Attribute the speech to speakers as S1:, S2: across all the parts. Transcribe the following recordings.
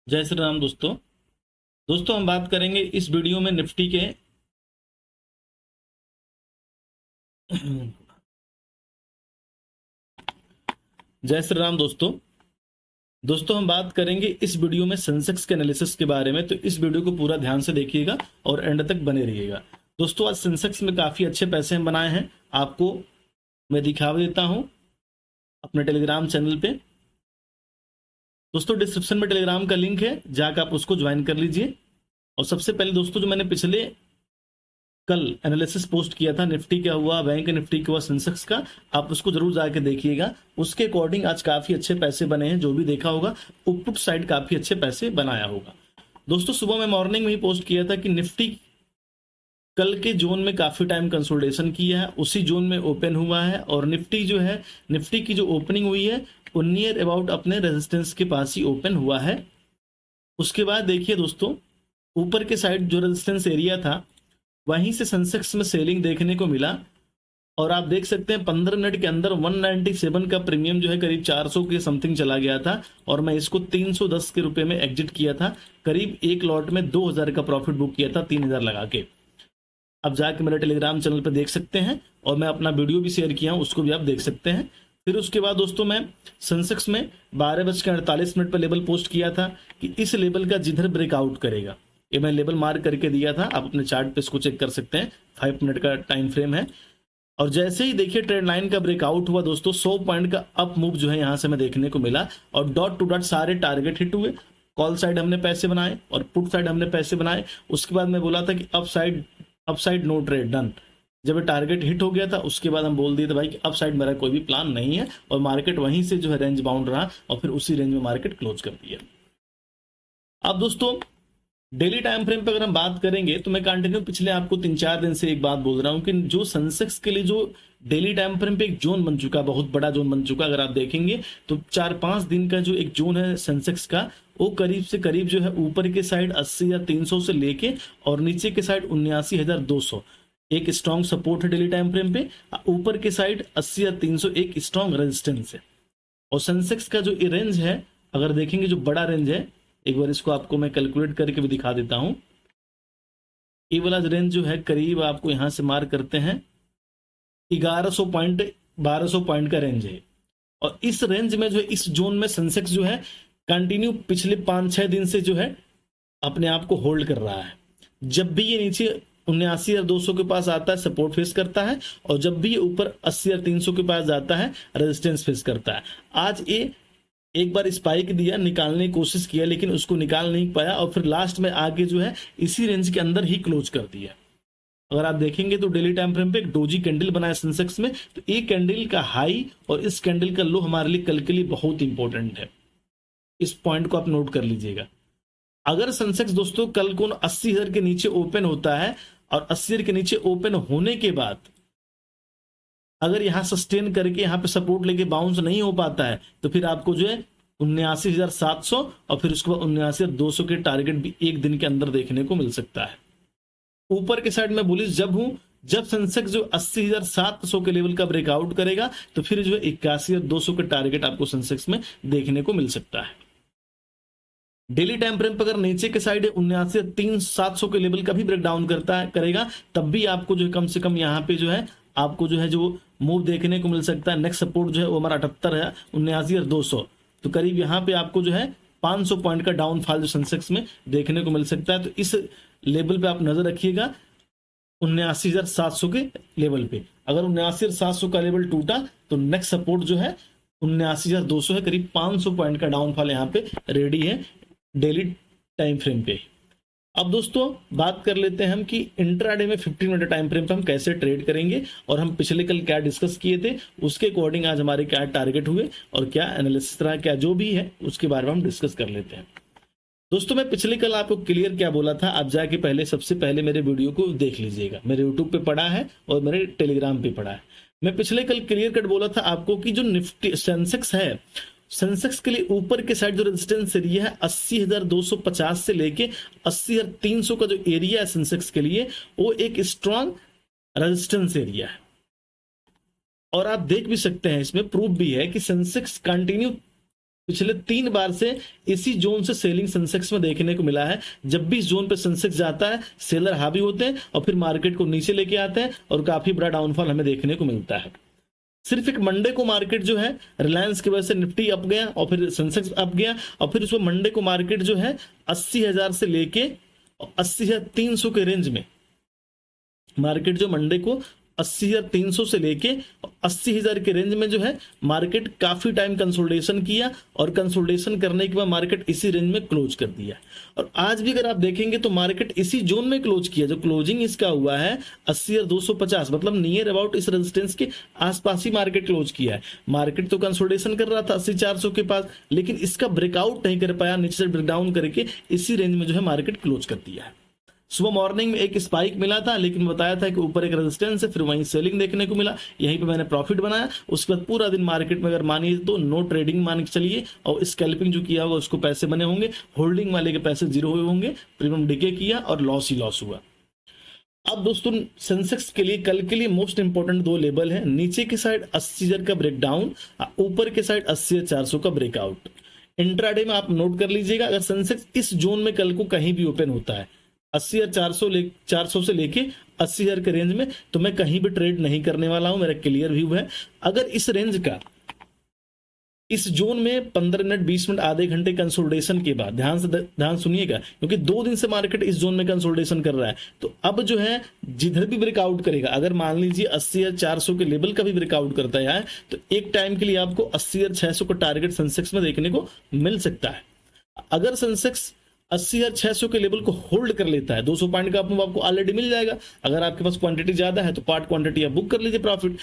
S1: जय श्री राम दोस्तों। हम बात करेंगे इस वीडियो में निफ्टी के जय श्री राम दोस्तों। हम बात करेंगे इस वीडियो में सेंसेक्स के एनालिसिस के बारे में, तो इस वीडियो को पूरा ध्यान से देखिएगा और एंड तक बने रहिएगा। दोस्तों आज सेंसेक्स में काफी अच्छे पैसे हम बनाए हैं, आपको मैं दिखा देता हूं अपने टेलीग्राम चैनल पे। दोस्तों डिस्क्रिप्शन में टेलीग्राम का लिंक है, जाकर आप उसको ज्वाइन कर लीजिए। और सबसे पहले दोस्तों जो मैंने पिछले कल एनालिसिस पोस्ट किया था निफ्टी क्या हुआ, बैंक निफ्टी क्या हुआ, सेंसेक्स का, आप उसको जरूर जाके देखिएगा। उसके अकॉर्डिंग आज काफी अच्छे पैसे बने हैं। जो भी देखा होगा उपपुट साइड काफी अच्छे पैसे बनाया होगा। दोस्तों सुबह मैं मॉर्निंग में ही पोस्ट किया था कि निफ्टी कल के जोन में काफी टाइम कंसोलिडेशन किया है, उसी जोन में ओपन हुआ है और निफ्टी जो है, निफ्टी की जो ओपनिंग हुई है वो नियर अबाउट अपने रेजिस्टेंस के पास ही ओपन हुआ है। उसके बाद देखिए दोस्तों, ऊपर के साइड जो रेजिस्टेंस एरिया था वहीं से सेंसेक्स में सेलिंग देखने को मिला और आप देख सकते हैं 15 मिनट के अंदर 197 का प्रीमियम जो है करीब 400 के समथिंग चला गया था और मैं इसको 310 के रुपए में एग्जिट किया था। करीब एक लॉट में 2000 का प्रॉफिट बुक किया था 3000 लगा के। अब जाके मेरे टेलीग्राम चैनल पर देख सकते हैं और मैं अपना वीडियो भी शेयर किया हूं, उसको भी आप देख सकते हैं। फिर उसके बाद दोस्तों मैं सेंसेक्स में 12:48 पर लेवल पोस्ट किया था कि इस लेवल का जिधर ब्रेकआउट करेगा, ये मैं लेवल मार्क करके दिया था, आप अपने चार्ट पे इसको चेक कर सकते हैं। 5 मिनट का टाइम फ्रेम है और जैसे ही देखिए ट्रेंड लाइन का ब्रेकआउट हुआ दोस्तों, 100 पॉइंट का अप मूव जो है यहां से मैं देखने को मिला और डॉट टू डॉट सारे टारगेट हिट हुए। कॉल साइड हमने पैसे बनाए और पुट साइड हमने पैसे बनाए। उसके बाद मैं बोला था कि अपसाइड नो ट्रेड डन। जब टारगेट हिट हो गया था उसके बाद हम बोल दिए थे भाई कि अपसाइड मेरा कोई भी प्लान नहीं है और मार्केट वहीं से जो है रेंज बाउंड रहा और फिर उसी रेंज में मार्केट क्लोज कर दिया। अब दोस्तों डेली टाइम फ्रेम पे अगर हम बात करेंगे तो मैं कंटिन्यू पिछले आपको 3-4 दिन से एक बात बोल रहा हूं कि जो सेंसेक्स के लिए जो डेली टाइम फ्रेम पे एक जोन बन चुका, बहुत बड़ा जोन बन चुका, अगर आप देखेंगे तो 4-5 दिन का जो एक जोन है सेंसेक्स का, वो करीब से करीब जो है ऊपर के साइड 80,300 से लेके और नीचे के साइड 79,200 एक स्ट्रॉन्ग सपोर्ट है डेली टाइम फ्रेम पे। ऊपर के साइड 80,300 एक स्ट्रॉन्ग रेजिस्टेंस है। और सेंसेक्स का जो रेंज है, अगर देखेंगे जो बड़ा रेंज है, एक बार इसको आपको मैं कैलकुलेट करके भी दिखा देता हूं। ये वाला रेंज जो है करीब आपको यहां से मार्क करते हैं 1100 पॉइंट 1200 पॉइंट का रेंज है। और इस रेंज में जो है, इस जोन में सेंसेक्स जो है कंटिन्यू पिछले 5-6 दिन से जो है अपने आप को होल्ड कर रहा है। जब भी ये नीचे 79,200 के पास आता है सपोर्ट फेस करता है और जब भी ये ऊपर 80,300 के पास जाता है रेजिस्टेंस फेस करता है। आज ये एक बार स्पाइक दिया, निकालने की कोशिश किया लेकिन उसको निकाल नहीं पाया और फिर लास्ट में आगे जो है इसी रेंज के अंदर ही क्लोज कर दिया। अगर आप देखेंगे तो डेली टाइम फ्रेम पे एक डोजी कैंडल बनाया सेंसेक्स में, तो एक कैंडल का हाई और इस कैंडल का लो हमारे लिए कल के लिए बहुत इंपॉर्टेंट है। इस पॉइंट को आप नोट कर लीजिएगा। अगर सेंसेक्स दोस्तों कल को 80,000 के नीचे ओपन होता है और 80,000 के नीचे ओपन होने के बाद अगर यहां सस्टेन करके यहां पे सपोर्ट लेके बाउंस नहीं हो पाता है तो फिर आपको जो है 79,700 और फिर उसके बाद 79,200 के टारगेट भी एक दिन के अंदर देखने को मिल सकता है। ऊपर के साइड में बुलिश जब हूं, जब सेंसेक्स जो 80,700 के लेवल का ब्रेकआउट करेगा तो फिर जो है 81,200 के टारगेट आपको सेंसेक्स में देखने को मिल सकता है। डेली टाइम फ्रेम पर अगर नीचे के साइड 79,700 के लेवल का भी ब्रेकडाउन करेगा तब भी आपको जो है कम से कम यहाँ पे जो है आपको जो है जो मूव देखने को मिल सकता है। नेक्स्ट सपोर्ट जो है वो हमारा 78 है 79,200, तो करीब यहाँ पे आपको जो है 500 पॉइंट का डाउनफॉल जो सेंसेक्स में देखने को मिल सकता है। तो इस लेवल पे आप नजर रखिएगा 79,700 के लेवल पे। अगर 79,700 का लेवल टूटा तो नेक्स्ट सपोर्ट जो है 79,200 है, करीब 500 पॉइंट का डाउनफॉल यहाँ पे रेडी है डेली टाइम फ्रेम पे। अब दोस्तों बात कर लेते हैं हम कि इंट्राडे में 15 मिनट टाइम फ्रेम पे हम कैसे ट्रेड करेंगे और हम पिछले कल क्या डिस्कस किए थे उसके अकॉर्डिंग आज हमारे क्या टारगेट हुए और क्या एनालिसिस रहा, क्या जो भी है उसके बारे में हम डिस्कस कर लेते हैं। दोस्तों मैं पिछले कल आपको क्लियर क्या बोला था, आप जाके पहले सबसे पहले मेरे वीडियो को देख लीजिएगा। मेरे यूट्यूब पे पड़ा है और मेरे टेलीग्राम पे पड़ा है। मैं पिछले कल क्लियर कट बोला था आपको कि जो निफ्टी सेंसेक्स है, सेंसेक्स के लिए ऊपर के साइड जो रेजिस्टेंस एरिया है 80,250 से लेके 80,300 का जो एरिया है सेंसेक्स के लिए, वो एक स्ट्रॉन्ग रेजिस्टेंस एरिया है। और आप देख भी सकते हैं, इसमें प्रूफ भी है कि सेंसेक्स कंटिन्यू पिछले 3 बार से इसी जोन से सेलिंग सेंसेक्स में देखने को मिला है। जब भी इस जोन पे सेंसेक्स जाता है, सेलर हावी होते हैं और फिर मार्केट को नीचे लेके आते हैं और काफी बड़ा डाउनफॉल हमें देखने को मिलता है। सिर्फ एक मंडे को मार्केट जो है रिलायंस की वजह से निफ्टी अप गया और फिर सेंसेक्स अप गया और फिर उसमें मंडे को मार्केट जो है 80,000 से लेके 80,300 के रेंज में, मार्केट जो मंडे को 80,300 से लेके 80,000 के रेंज में जो है मार्केट काफी टाइम कंसोलिडेशन किया और कंसोलिडेशन करने के बाद मार्केट इसी रेंज में क्लोज कर दिया। और आज भी अगर आप देखेंगे तो मार्केट इसी जोन में क्लोज किया। जो क्लोजिंग इसका हुआ है 80,250, मतलब नियर अबाउट इस रेजिस्टेंस के आसपास ही मार्केट क्लोज किया है। मार्केट तो कंसोलिडेशन कर रहा था 80,400 के पास, लेकिन इसका ब्रेकआउट नहीं कर पाया, नीचे से ब्रेकडाउन करके इसी रेंज में जो है मार्केट क्लोज कर दिया है। सुबह मॉर्निंग में एक स्पाइक मिला था, लेकिन बताया था कि ऊपर एक रेजिस्टेंस है, फिर वहीं सेलिंग देखने को मिला, यहीं पे मैंने प्रॉफिट बनाया। उसके बाद पूरा दिन मार्केट में अगर मानिए तो नो ट्रेडिंग मान के चलिए, और स्कैल्पिंग जो किया होगा उसको पैसे बने होंगे, होल्डिंग वाले के पैसे जीरो हुए होंगे, प्रीमियम डिके किया और लॉस ही लॉस हुआ। अब दोस्तों सेंसेक्स के लिए कल के लिए मोस्ट इंपॉर्टेंट 2 लेवल है, नीचे की साइड 80,000 का ब्रेकडाउन, ऊपर के साइड 80,400 का ब्रेकआउट। इंट्राडे में आप नोट कर लीजिएगा, अगर सेंसेक्स इस जोन में कल को कहीं भी ओपन होता है 80,400 से लेके 80,000 के रेंज में, तो मैं कहीं भी ट्रेड नहीं करने वाला हूं, मेरा क्लियर व्यू है। अगर इस रेंज का इस जोन में 15 मिनट 20 मिनट आधे घंटे कंसोलिडेशन के बाद, ध्यान सुनिएगा, क्योंकि 2 दिन से मार्केट इस जोन में कंसोलिडेशन कर रहा है, तो अब जो है जिधर भी ब्रेकआउट करेगा, अगर मान लीजिए 80,400 के लेवल का भी ब्रेकआउट करता है तो एक टाइम के लिए आपको 80,600 का टारगेट सेंसेक्स में देखने को मिल सकता है। अगर सेंसेक्स 80,600 के लेवल को होल्ड कर लेता है, 200 पॉइंट का आपको ऑलरेडी मिल जाएगा। अगर आपके पास क्वांटिटी ज्यादा है तो पार्ट क्वांटिटी आप बुक कर लीजिए प्रॉफिट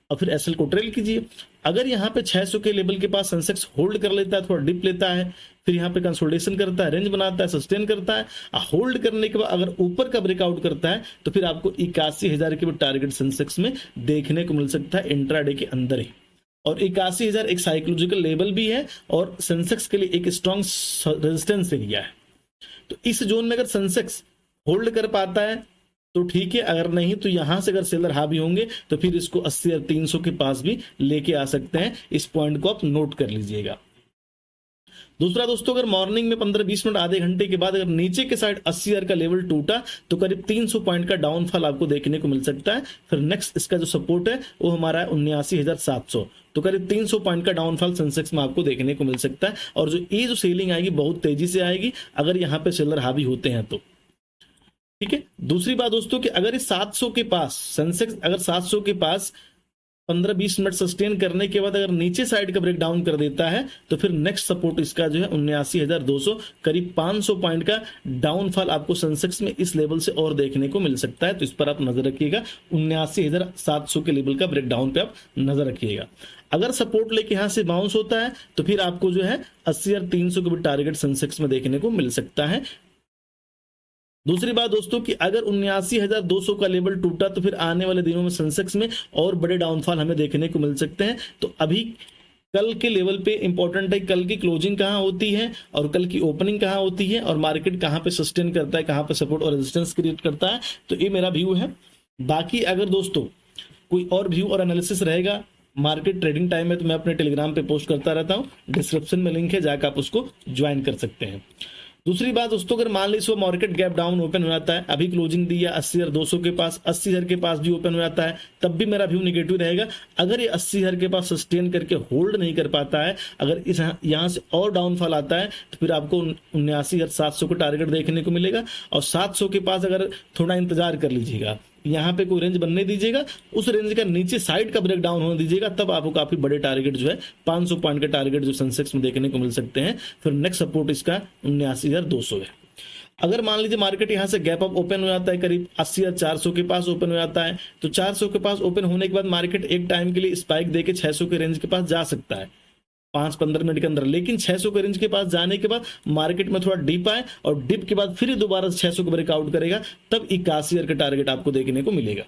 S1: और फिर एसएल को ट्रेल कीजिए। अगर यहाँ पे 600 के लेवल के पास सेंसेक्स होल्ड कर लेता है, थोड़ा डिप लेता है, फिर यहाँ पे कंसोलिडेशन करता है, रेंज बनाता है, सस्टेन करता है, होल्ड करने के बाद अगर ऊपर का ब्रेकआउट करता है तो फिर आपको 81,000 के भी टारगेट सेंसेक्स में देखने को मिल सकता है इंट्राडे के अंदर ही। और 81,000 एक साइकोलॉजिकल लेवल भी है और सेंसेक्स के लिए एक स्ट्रॉन्ग रेजिस्टेंस एरिया है। तो इस जोन में अगर सेंसेक्स होल्ड कर पाता है तो ठीक है, अगर नहीं तो यहां से अगर सेलर हावी होंगे तो फिर इसको 80,300 के पास भी लेके आ सकते हैं। इस पॉइंट को आप नोट कर लीजिएगा। दूसरा दोस्तों, अगर मॉर्निंग में 15-20 मिनट आधे घंटे के बाद अगर नीचे के साइड 80,000 का लेवल टूटा तो करीब 300 पॉइंट का डाउनफॉल आपको देखने को मिल सकता है। फिर नेक्स्ट इसका जो सपोर्ट है वो हमारा है 79,700, तो करीब 300 पॉइंट का डाउनफॉल सेंसेक्स में आपको देखने को मिल सकता है। और जो सेलिंग आएगी बहुत तेजी से आएगी अगर यहाँ पे सेलर हावी होते हैं तो, ठीक है। दूसरी बात दोस्तों कि अगर इस 700 के पास सेंसेक्स अगर 700 के पास 15-20 मिनट सस्टेन करने के बाद अगर नीचे साइड का ब्रेक डाउन कर देता है तो फिर नेक्स्ट सपोर्ट इसका जो है 79,200, करीब 500 पॉइंट का डाउनफॉल आपको सेंसेक्स में इस लेवल से और देखने को मिल सकता है। तो इस पर आप नजर रखिएगा, 79,700 के लेवल का ब्रेक डाउन पे आप नजर रखिएगा। अगर सपोर्ट लेके यहां से बाउंस होता है तो फिर आपको जो है 80,300 का भी टारगेट सेंसेक्स में देखने को मिल सकता है। दूसरी बात दोस्तों कि अगर 79,200 का लेवल टूटा तो फिर आने वाले दिनों में सेंसेक्स में और बड़े डाउनफॉल हमें देखने को मिल सकते हैं। तो अभी कल के लेवल पे इंपॉर्टेंट है कल की क्लोजिंग कहां होती है और कल की ओपनिंग कहां होती है और मार्केट कहां पे सस्टेन करता है, कहां पे सपोर्ट और रेजिस्टेंस क्रिएट करता है। तो ये मेरा व्यू है। बाकी अगर दोस्तों कोई और व्यू और एनालिसिस रहेगा मार्केट ट्रेडिंग टाइम में तो मैं अपने टेलीग्राम पे पोस्ट करता रहता हूं, डिस्क्रिप्शन में लिंक है, जाकर आप उसको ज्वाइन कर सकते हैं। दूसरी बात दोस्तों, अगर मान लीजिए मार्केट गैप डाउन ओपन हो जाता है, अभी क्लोजिंग दी है 80,200 के पास, 80,000 के पास भी ओपन हो जाता है, तब भी मेरा व्यू नेगेटिव रहेगा। अगर ये 80,000 के पास सस्टेन करके होल्ड नहीं कर पाता है, अगर इस यहां से और डाउनफॉल आता है तो फिर आपको 79,700 का टारगेट देखने को मिलेगा। और 700 के पास अगर थोड़ा इंतजार कर लीजिएगा, यहाँ पे कोई रेंज बनने दीजिएगा, उस रेंज का नीचे साइड का ब्रेक डाउन होने दीजिएगा, तब आपको काफी बड़े टारगेट जो है 500 पॉइंट के टारगेट जो सेंसेक्स में देखने को मिल सकते हैं। फिर नेक्स्ट सपोर्ट इसका 79,200 है। अगर मान लीजिए मार्केट यहाँ से गैप अप ओपन हो जाता है, करीब 80,400 के पास ओपन हो जाता है, तो 400 के पास ओपन होने के बाद मार्केट एक टाइम के लिए स्पाइक देके 600 के रेंज के पास जा सकता है 5-15 मिनट के अंदर। लेकिन 600 के रेंज के पास जाने के बाद मार्केट में थोड़ा डिप आए और डिप के बाद फिर दोबारा 600 को ब्रेकआउट करेगा, तब 81,000 का टारगेट आपको देखने को मिलेगा।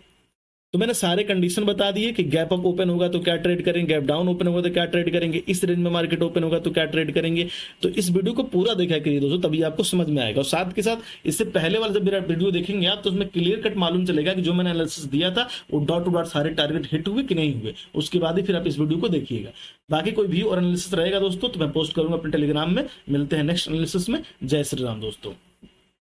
S1: तो मैंने सारे कंडीशन बता दिए कि गैप अप ओपन होगा तो क्या ट्रेड करेंगे, गैप डाउन ओपन होगा तो क्या ट्रेड करेंगे, इस रेंज में मार्केट ओपन होगा तो क्या ट्रेड करेंगे। तो इस वीडियो को पूरा देखा करिए दोस्तों, तभी आपको समझ में आएगा। और साथ के साथ इससे पहले वाला जब मेरा वीडियो देखेंगे आप, तो उसमें क्लियर कट मालूम चलेगा कि जो मैंने एनालिसिस दिया था वो डॉट टू डॉट सारे टारगेट हिट हुए कि नहीं हुए। उसके बाद ही फिर आप इस वीडियो को देखिएगा। बाकी कोई व्यू और एनालिसिस रहेगा दोस्तों तो मैं पोस्ट करूंगा अपने टेलीग्राम में। मिलते हैं नेक्स्ट एनालिसिस में। जय श्री राम दोस्तों।